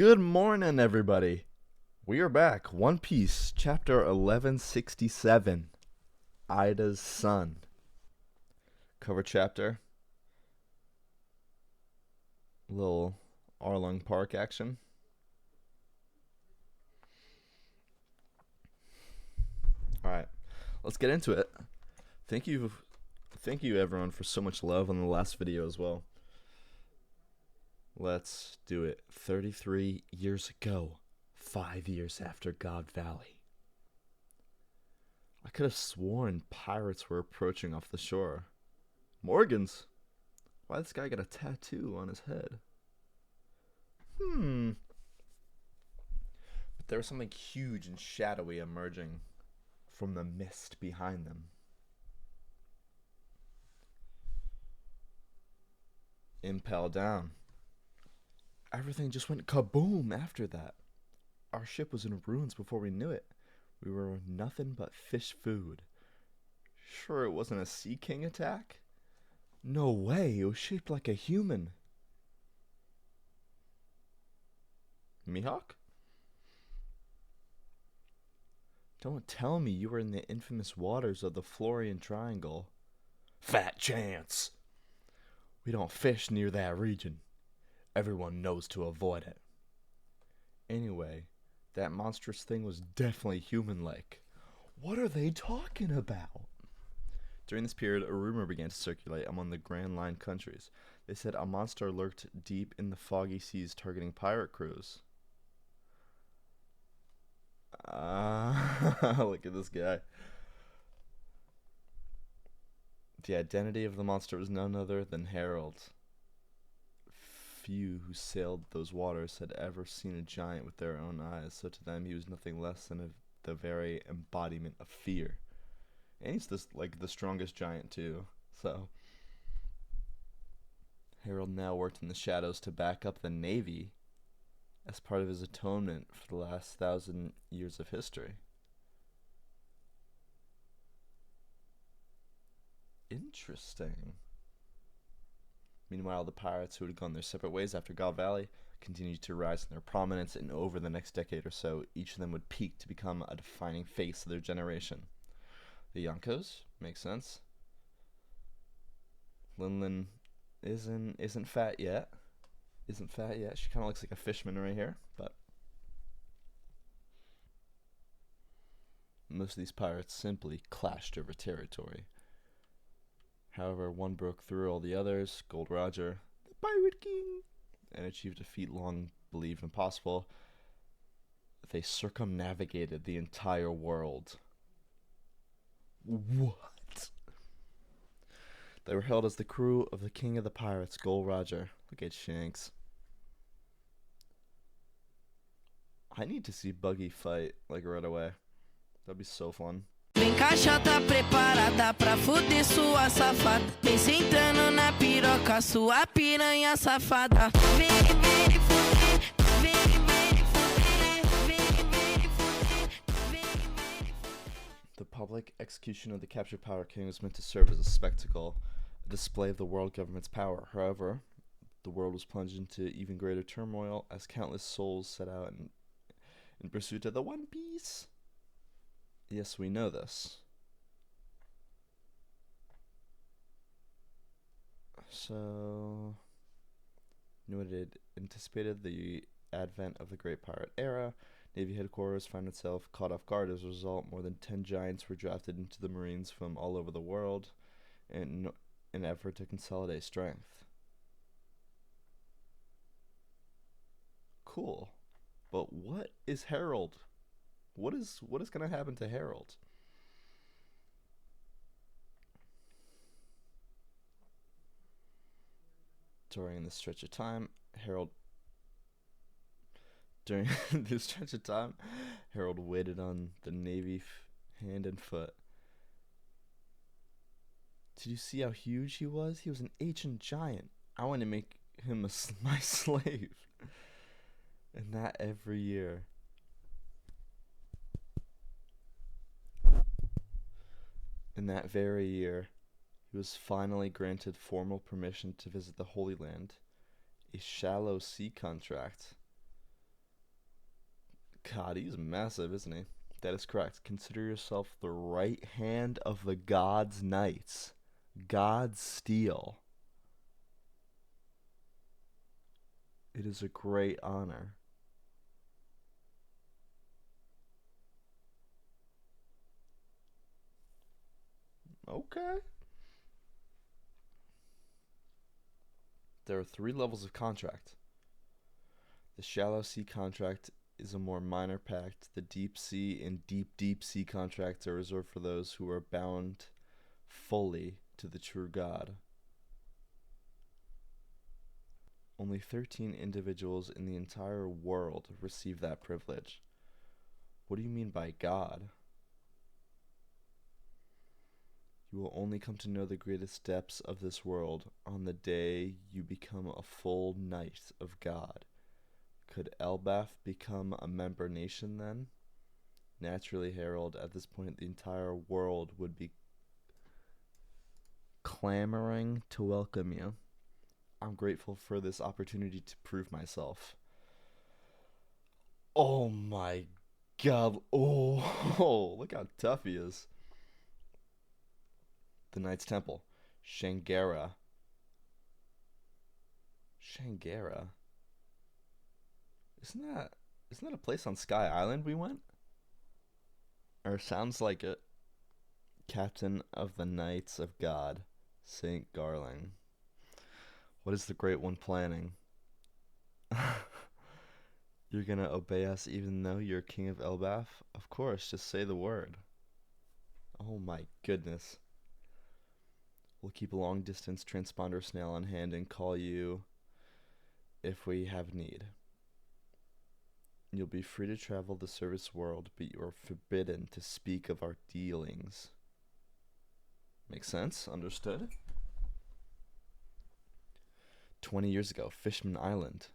Good morning, everybody. We are back. One Piece, chapter 1167. Ida's Son. Cover chapter. Little Arlong Park action. Alright, let's get into it. Thank you everyone for so much love on the last video as well. Let's do it. 33 years ago, 5 years after God Valley. I could have sworn pirates were approaching off the shore. Morgans? Why this guy got a tattoo on his head? But there was something huge and shadowy emerging from the mist behind them. Impel down. Everything just went kaboom after that. Our ship was in ruins before we knew it. We were nothing but fish food. Sure it wasn't a Sea King attack? No way, it was shaped like a human. Mihawk? Don't tell me you were in the infamous waters of the Florian Triangle. Fat chance! We don't fish near that region. Everyone knows to avoid it. Anyway, that monstrous thing was definitely human-like. What are they talking about? During this period, a rumor began to circulate among the Grand Line countries. They said a monster lurked deep in the foggy seas targeting pirate crews. Look at this guy. The identity of the monster was none other than Harold. Few who sailed those waters had ever seen a giant with their own eyes, so to them he was nothing less than the very embodiment of fear. And he's the strongest giant too. So Harold now worked in the shadows to back up the Navy as part of his atonement for the last 1,000 years of history. Interesting. Meanwhile, the pirates who had gone their separate ways after God Valley continued to rise in their prominence, and over the next decade or so, each of them would peak to become a defining face of their generation. The Yonkos, makes sense. Linlin isn't fat yet. She kind of looks like a fishman right here, but most of these pirates simply clashed over territory. However, one broke through all the others, Gold Roger, the Pirate King, and achieved a feat long believed impossible. They circumnavigated the entire world. What? They were hailed as the crew of the King of the Pirates, Gold Roger. Look at Shanks. I need to see Buggy fight, like, right away. That'd be so fun. Vem caixa tá preparada pra fuder sua safada. Vem sentando na piroca, sua piranha safada. Vem fuder, vem fuder, vem fuder. The public execution of the captured Pirate King was meant to serve as a spectacle, a display of the world government's power. However, the world was plunged into even greater turmoil as countless souls set out in pursuit of the One Piece. Yes, we know this. So, it had anticipated the advent of the Great Pirate Era. Navy headquarters found itself caught off guard. As a result, more than 10 giants were drafted into the Marines from all over the world in an effort to consolidate strength. Cool. But what is Harold? What is going to happen to Harold? During this stretch of time, Harold waited on the Navy hand and foot. Did you see how huge he was? He was an ancient giant. I want to make him my slave. And that every year. In that very year, he was finally granted formal permission to visit the Holy Land, a shallow sea contract God, he's massive, isn't he? That is correct. Consider yourself the right hand of the God's knights. God's steel. It is a great honor. Okay. There are 3 levels of contract. The shallow sea contract is a more minor pact. The deep sea and deep sea contracts are reserved for those who are bound fully to the true God. Only 13 individuals in the entire world receive that privilege. What do you mean by God? You will only come to know the greatest depths of this world on the day you become a full knight of God. Could Elbaf become a member nation then? Naturally, Harold, at this point the entire world would be clamoring to welcome you. I'm grateful for this opportunity to prove myself. Oh my god. Oh, look how tough he is. The Knight's Temple. Shangara. Shangara? Isn't that a place on Sky Island we went? Or sounds like it. Captain of the Knights of God, Saint Garling. What is the Great One planning? You're gonna obey us even though you're King of Elbaf? Of course, just say the word. Oh my goodness. We'll keep a long distance transponder snail on hand and call you if we have need. You'll be free to travel the service world, but you are forbidden to speak of our dealings. Makes sense? Understood? 20 years ago, Fishman Island.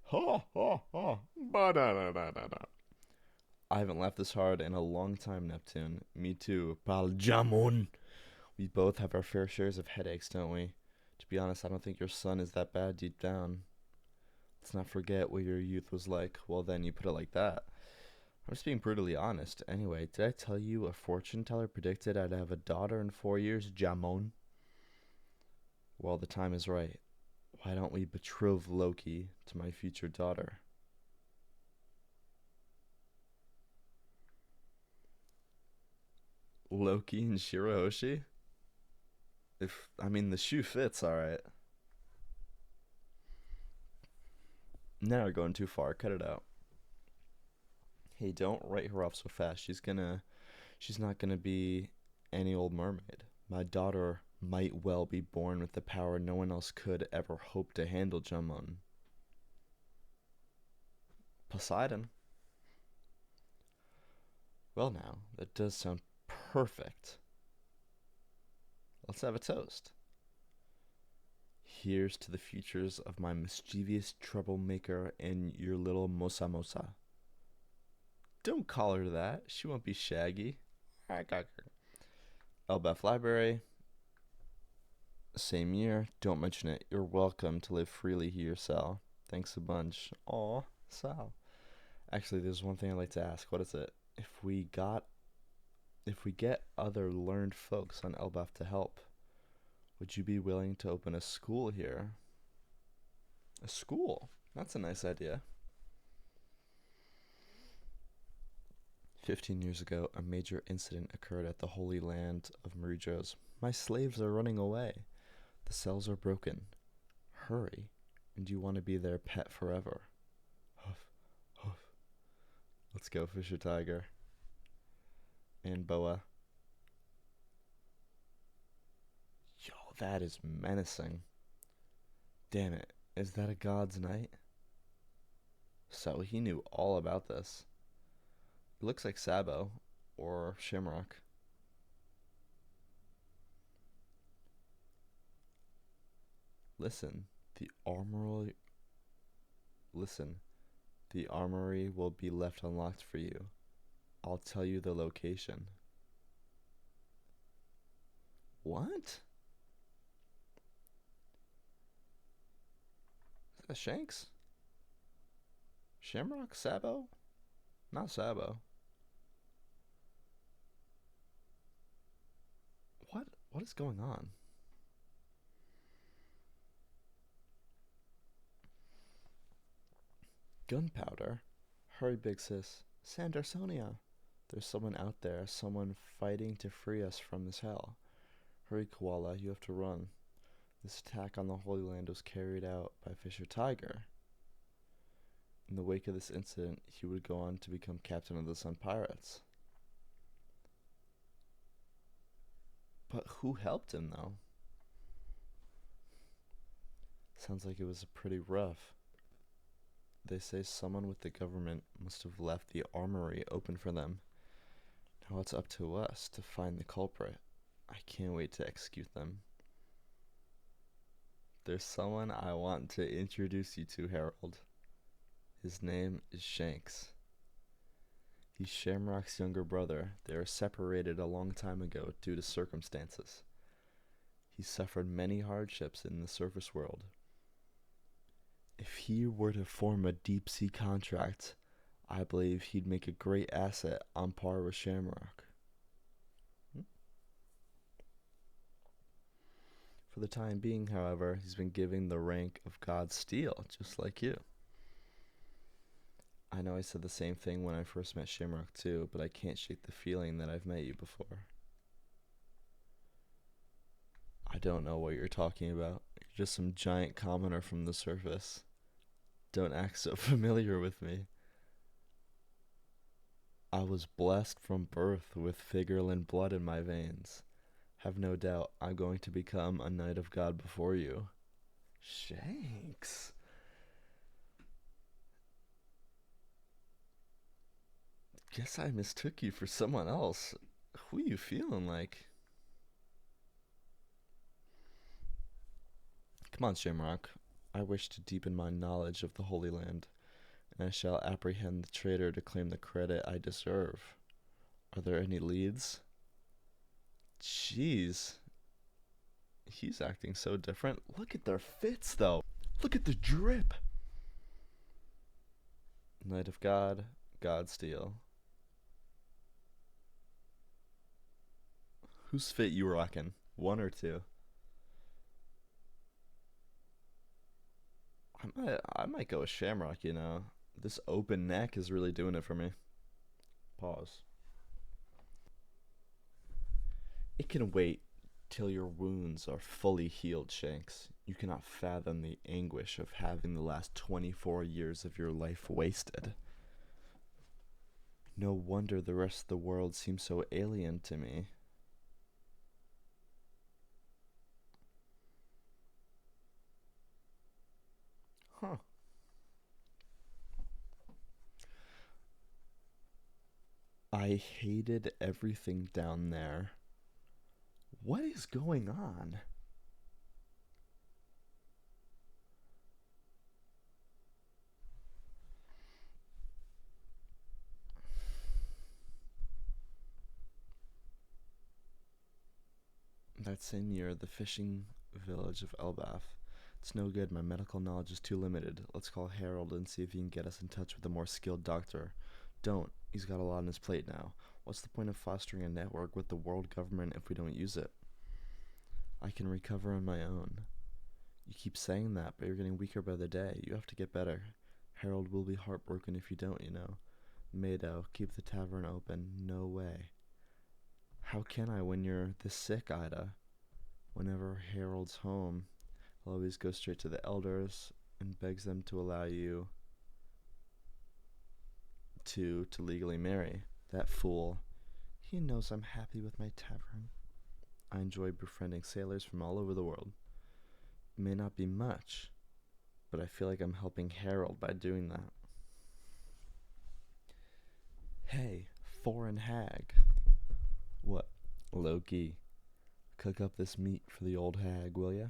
Ha ha ha. Ba-da-da-da-da-da. I haven't laughed this hard in a long time, Neptune. Me too. Paljamon. We both have our fair shares of headaches, don't we? To be honest, I don't think your son is that bad deep down. Let's not forget what your youth was like. Well, then you put it like that. I'm just being brutally honest. Anyway, did I tell you a fortune teller predicted I'd have a daughter in 4 years, Jamon? Well, the time is right. Why don't we betroth Loki to my future daughter? Loki and Shirahoshi? The shoe fits, alright. Now we're going too far. Cut it out. Hey, don't write her off so fast. She's not gonna be any old mermaid. My daughter might well be born with the power no one else could ever hope to handle, Jamon. Poseidon. Well now, that does sound perfect. Let's have a toast. Here's to the futures of my mischievous troublemaker and your little Mosa Mosa. Don't call her that. She won't be Shaggy. Elbaf Library. Same year. Don't mention it. You're welcome to live freely here, Sal. Thanks a bunch. Aw, Sal. Actually, there's one thing I'd like to ask. What is it? If we get other learned folks on Elbaf to help, would you be willing to open a school here? A school? That's a nice idea. 15 years ago, a major incident occurred at the Holy Land of Marijos. My slaves are running away. The cells are broken. Hurry, and you want to be their pet forever. Huff, huff. Let's go, Fisher Tiger. And Boa. Yo, that is menacing. Damn it, is that a god's night? So he knew all about this. It looks like Sabo or Shamrock. Listen, the armory will be left unlocked for you. I'll tell you the location. What? Is that Shanks? Shamrock Sabo? Not Sabo. What is going on? Gunpowder? Hurry, big sis. Sandersonia! There's someone out there, someone fighting to free us from this hell. Hurry, Koala, you have to run. This attack on the Holy Land was carried out by Fisher Tiger. In the wake of this incident, he would go on to become captain of the Sun Pirates. But who helped him, though? Sounds like it was pretty rough. They say someone with the government must have left the armory open for them. Now it's up to us to find the culprit. I can't wait to execute them. There's someone I want to introduce you to, Harold. His name is Shanks. He's Shamrock's younger brother. They were separated a long time ago due to circumstances. He suffered many hardships in the surface world. If he were to form a deep sea contract, I believe he'd make a great asset on par with Shamrock. For the time being, however, he's been given the rank of God's Steel, just like you. I know I said the same thing when I first met Shamrock too, but I can't shake the feeling that I've met you before. I don't know what you're talking about. You're just some giant commoner from the surface. Don't act so familiar with me. I was blessed from birth with Figurlin blood in my veins. Have no doubt I'm going to become a knight of God before you. Shanks. Guess I mistook you for someone else. Who you feeling like? Come on, Shamrock. I wish to deepen my knowledge of the Holy Land, and I shall apprehend the traitor to claim the credit I deserve. Are there any leads? Jeez. He's acting so different. Look at their fits, though. Look at the drip. Knight of God, Godsteel. Whose fit you rocking? One or two? I might go with Shamrock, you know. This open neck is really doing it for me. Pause. It can wait till your wounds are fully healed, Shanks. You cannot fathom the anguish of having the last 24 years of your life wasted. No wonder the rest of the world seems so alien to me. Huh. I hated everything down there. What is going on? That same year, the fishing village of Elbath. It's no good, my medical knowledge is too limited. Let's call Harold and see if he can get us in touch with a more skilled doctor. Don't. He's got a lot on his plate now. What's the point of fostering a network with the world government if we don't use it? I can recover on my own. You keep saying that, but you're getting weaker by the day. You have to get better. Harold will be heartbroken if you don't, you know. Mado, keep the tavern open. No way. How can I when you're this sick, Ida? Whenever Harold's home, he'll always go straight to the elders and begs them to allow you to legally marry. That fool. He knows I'm happy with my tavern. I enjoy befriending sailors from all over the world. It may not be much, but I feel like I'm helping Harold by doing that. Hey, foreign hag. What? Loki. Cook up this meat for the old hag, will ya?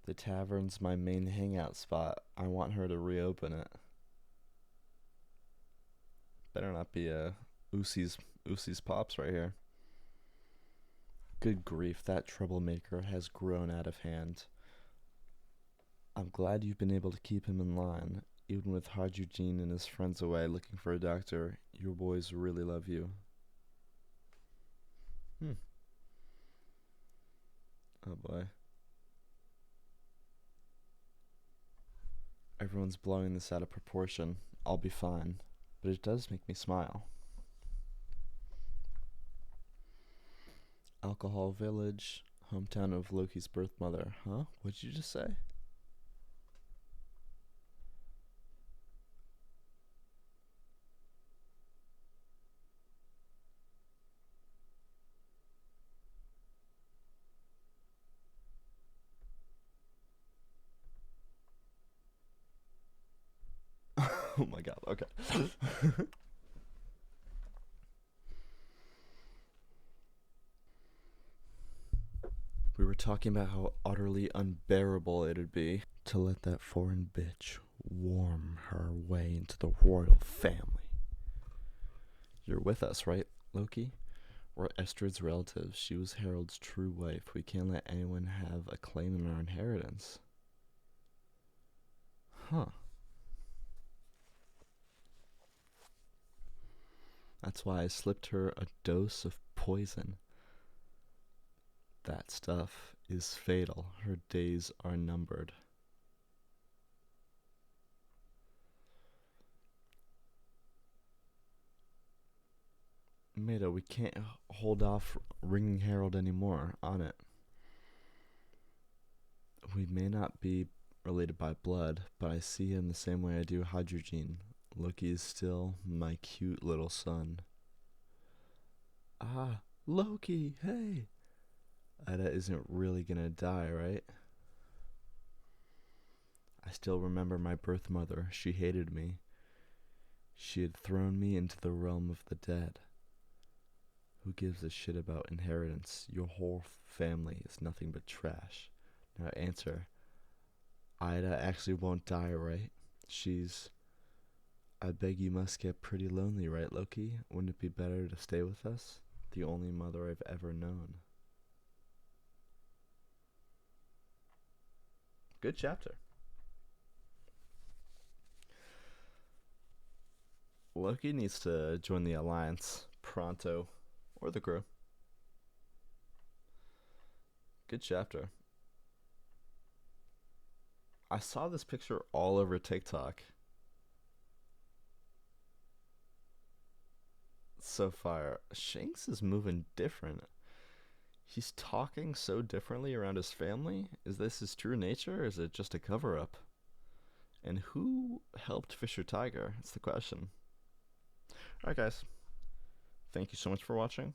The tavern's my main hangout spot. I want her to reopen it. Better not be Usi's Pops right here. Good grief, that troublemaker has grown out of hand. I'm glad you've been able to keep him in line. Even with Hard Eugene and his friends away looking for a doctor, your boys really love you. Hmm. Oh boy. Everyone's blowing this out of proportion. I'll be fine. But it does make me smile. Alcohol Village, hometown of Loki's birth mother. Huh? What'd you just say? Oh my god, okay. We were talking about how utterly unbearable it'd be to let that foreign bitch worm her way into the royal family. You're with us, right, Loki? We're Estrid's relatives. She was Harold's true wife. We can't let anyone have a claim on our inheritance. Huh. That's why I slipped her a dose of poison. That stuff is fatal. Her days are numbered. Maida, we can't hold off ringing Harold anymore. On it. We may not be related by blood, but I see him the same way I do Hydrogen. Loki is still my cute little son. Ah, Loki, hey! Ida isn't really gonna die, right? I still remember my birth mother. She hated me. She had thrown me into the realm of the dead. Who gives a shit about inheritance? Your whole family is nothing but trash. Now answer. Ida actually won't die, right? She's... I beg you must get pretty lonely, right, Loki? Wouldn't it be better to stay with us? The only mother I've ever known. Good chapter. Loki needs to join the Alliance pronto, or the crew. Good chapter. I saw this picture all over TikTok. So far, Shanks is moving different. He's talking so differently around his family. Is this his true nature, or is it just a cover up? And who helped Fisher Tiger? That's the question. Alright, guys. Thank you so much for watching.